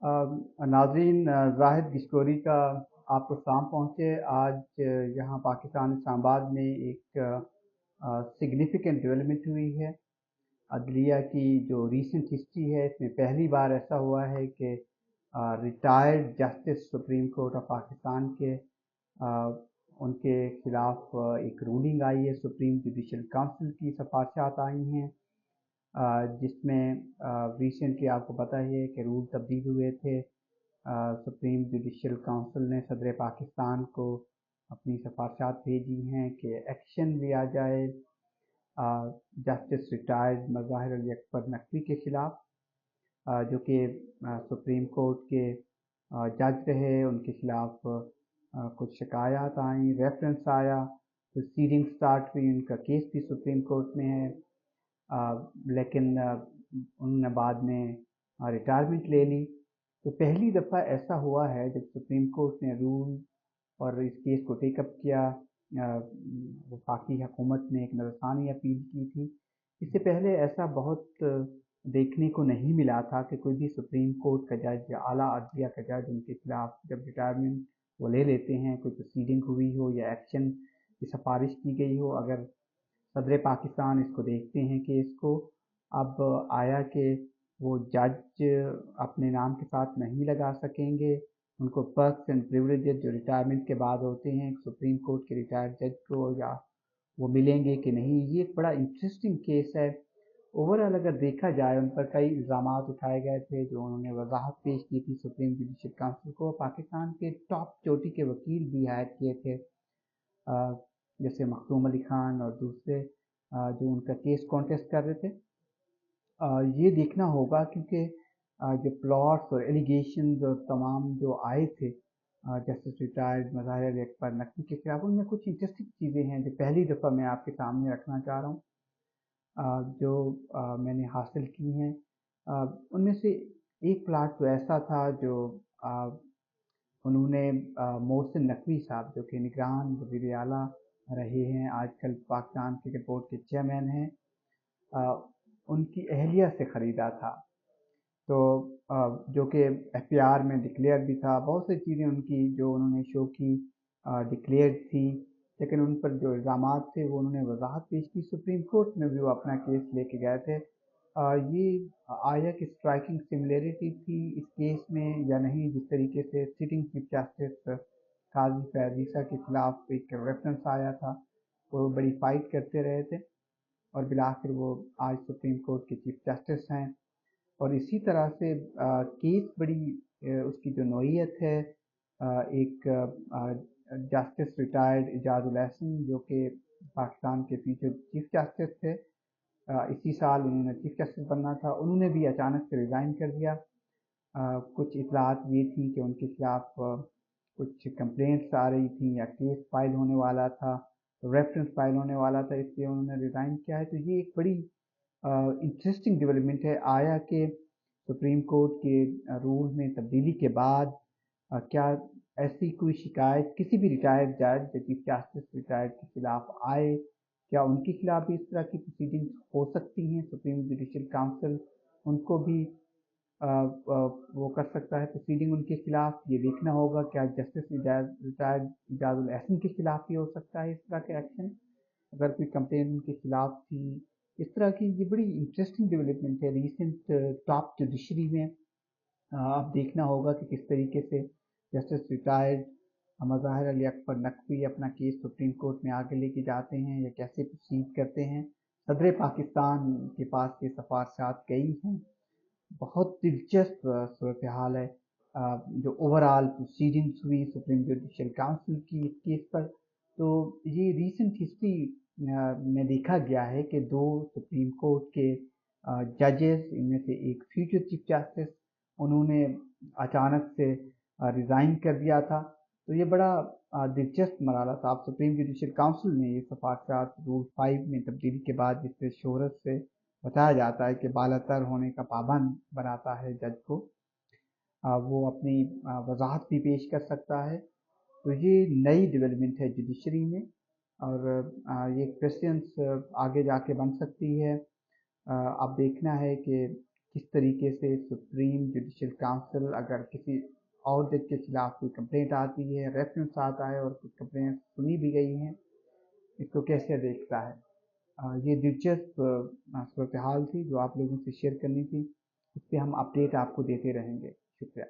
नाज़रीन, ज़ाहिद गिशकोरी का आपको सलाम पहुँचे। आज यहाँ पाकिस्तान इस्लामाबाद में एक सिग्निफिकेंट डेवलपमेंट हुई है। अदलिया की जो रीसेंट हिस्ट्री है, इसमें पहली बार ऐसा हुआ है कि retired justice supreme court of Pakistan के उनके खिलाफ एक रूलिंग आई है। सुप्रीम जुडिशल काउंसिल की सिफारिशात आई हैं, जिसमें रिसेंटली आपको पता ही है कि रूल तब्दील हुए थे। सुप्रीम जुडिशल काउंसिल ने सदर पाकिस्तान को अपनी सिफारिशात भेजी हैं कि एक्शन लिया जाए जस्टिस रिटायर्ड मज़ाहिर अली अकबर नकवी के ख़िलाफ़, जो कि सुप्रीम कोर्ट के जज रहे। उनके ख़िलाफ़ कुछ शिकायत आई, रेफरेंस आया, प्रोसीडिंग स्टार्ट हुई। उनका केस भी सुप्रीम कोर्ट में है, लेकिन उन्होंने बाद में रिटायरमेंट ले ली। तो पहली दफ़ा ऐसा हुआ है जब सुप्रीम कोर्ट ने रूल और इस केस को टेकअप किया। वफाकी हुकूमत ने एक नज़रसानी अपील की थी। इससे पहले ऐसा बहुत देखने को नहीं मिला था कि कोई भी सुप्रीम कोर्ट का जज या आला अदलिया का जज उनके खिलाफ जब रिटायरमेंट वो ले लेते हैं, कोई प्रोसीडिंग हुई हो या एक्शन की सिफारिश की गई हो, अगर सदर पाकिस्तान इसको देखते हैं केस को, अब आया कि वो जज अपने नाम के साथ नहीं लगा सकेंगे। उनको पर्क्स एंड प्रिविलेजेस जो रिटायरमेंट के बाद होते हैं सुप्रीम कोर्ट के रिटायर्ड जज को, या वो मिलेंगे कि नहीं। ये एक बड़ा इंटरेस्टिंग केस है। ओवरऑल अगर देखा जाए, उन पर कई इल्ज़ामात उठाए गए थे जो उन्होंने वजाहत पेश की थी सुप्रीम जुडिशल काउंसिल को। पाकिस्तान के टॉप चोटी के वकील भी हायर किए थे, जैसे मखदूम अली खान और दूसरे जो उनका केस कॉन्टेस्ट कर रहे थे। ये देखना होगा क्योंकि जो प्लॉट्स और एलिगेशंस और तमाम जो आए थे जस्टिस रिटायर्ड मज़ाहिर अली अकबर नकवी के खिलाफ, उनमें कुछ इंटरेस्टिंग चीज़ें हैं जो पहली दफ़ा मैं आपके सामने रखना चाह रहा हूँ, जो मैंने हासिल की हैं। उनमें से एक प्लाट तो ऐसा था जो उन्होंने मोहसिन नकवी साहब, जो कि निगरान वज़ीर आला रहे हैं, आजकल पाकिस्तान क्रिकेट बोर्ड के चेयरमैन हैं, उनकी अहलिया से ख़रीदा था। तो जो कि एफपीआर में डिक्लेयर भी था। बहुत सी चीज़ें उनकी जो उन्होंने शो की डिक्लेयर थी, लेकिन उन पर जो इल्ज़ामात थे वो उन्होंने वजाहत पेश की। सुप्रीम कोर्ट में भी वो अपना केस लेके गए थे। ये आया कि स्ट्राइकिंग सिमिलरिटी थी इस केस में या नहीं, जिस तरीके से सिटिंग चीफ जस्टिस काजी फैज़ ईसा के खिलाफ एक रेफरेंस आया था, वो बड़ी फाइट करते रहे थे और बिलाखिर वो आज सुप्रीम कोर्ट के चीफ जस्टिस हैं। और इसी तरह से केस बड़ी उसकी जो नौइयत है, एक जस्टिस रिटायर्ड इजाज़ुल एहसन जो कि पाकिस्तान के फ्यूचर चीफ जस्टिस थे, इसी साल उन्होंने चीफ जस्टिस बनना था, उन्होंने भी अचानक से रिज़ाइन कर दिया। कुछ इतलात ये थी कि उनके खिलाफ कुछ कंप्लेंट्स आ रही थी या केस फाइल होने वाला था, रेफरेंस फाइल होने वाला था, इसलिए उन्होंने रिज़ाइन किया है। तो ये एक बड़ी इंटरेस्टिंग डेवलपमेंट है। आया कि सुप्रीम कोर्ट के रूल में तब्दीली के बाद क्या ऐसी कोई शिकायत किसी भी रिटायर्ड जज या चीफ जस्टिस रिटायर्ड के खिलाफ आए, क्या उनके खिलाफ भी इस तरह की प्रोसीडिंग्स हो सकती हैं? सुप्रीम जुडिशल काउंसिल उनको भी वो कर सकता है प्रोसीडिंग उनके खिलाफ। ये देखना होगा क्या जस्टिस रिटायर्ड इजाज़ुल एहसन के खिलाफ भी हो सकता है इस तरह के एक्शन, अगर कोई कंप्लेन उनके खिलाफ थी। इस तरह की ये बड़ी इंटरेस्टिंग डेवलपमेंट है रिसेंट टॉप जुडिशरी में। अब देखना होगा कि किस तरीके से जस्टिस रिटायर्ड मज़ाहिर अली अकबर नकवी अपना केस सुप्रीम कोर्ट में आगे लेके जाते हैं या कैसे प्रोसीड करते हैं। सदर पाकिस्तान के पास ये सिफारिशात गई हैं। बहुत दिलचस्प सूरत हाल है जो ओवरऑल प्रोसीडिंग्स हुई सुप्रीम जुडिशल काउंसिल की इस केस पर। तो ये रीसेंट हिस्ट्री में देखा गया है कि दो सुप्रीम कोर्ट के जजेस, इनमें से एक फ्यूचर चीफ जस्टिस, उन्होंने अचानक से रिज़ाइन कर दिया था। तो ये बड़ा दिलचस्प मरहला था। अब सुप्रीम जुडिशल काउंसिल ने ये सिफारिशात रूल 5 में तब्दीली के बाद, जिससे शोहरत से बताया जाता है कि बालातर होने का पाबंद बनाता है जज को, वो अपनी वजाहत भी पेश कर सकता है। तो ये नई डेवलपमेंट है जुडिशरी में और ये प्रेसिडेंस आगे जाके बन सकती है। अब देखना है कि किस तरीके से सुप्रीम जुडिशल काउंसिल अगर किसी और जज के खिलाफ कोई कंप्लेंट आती है, रेफरेंस आता है और कुछ कंप्लेंट सुनी भी गई हैं, इसको कैसे देखता है। ये दिलचस्प सूरत हाल थी जो आप लोगों से शेयर करनी थी। इस पर हम अपडेट आपको देते रहेंगे। शुक्रिया।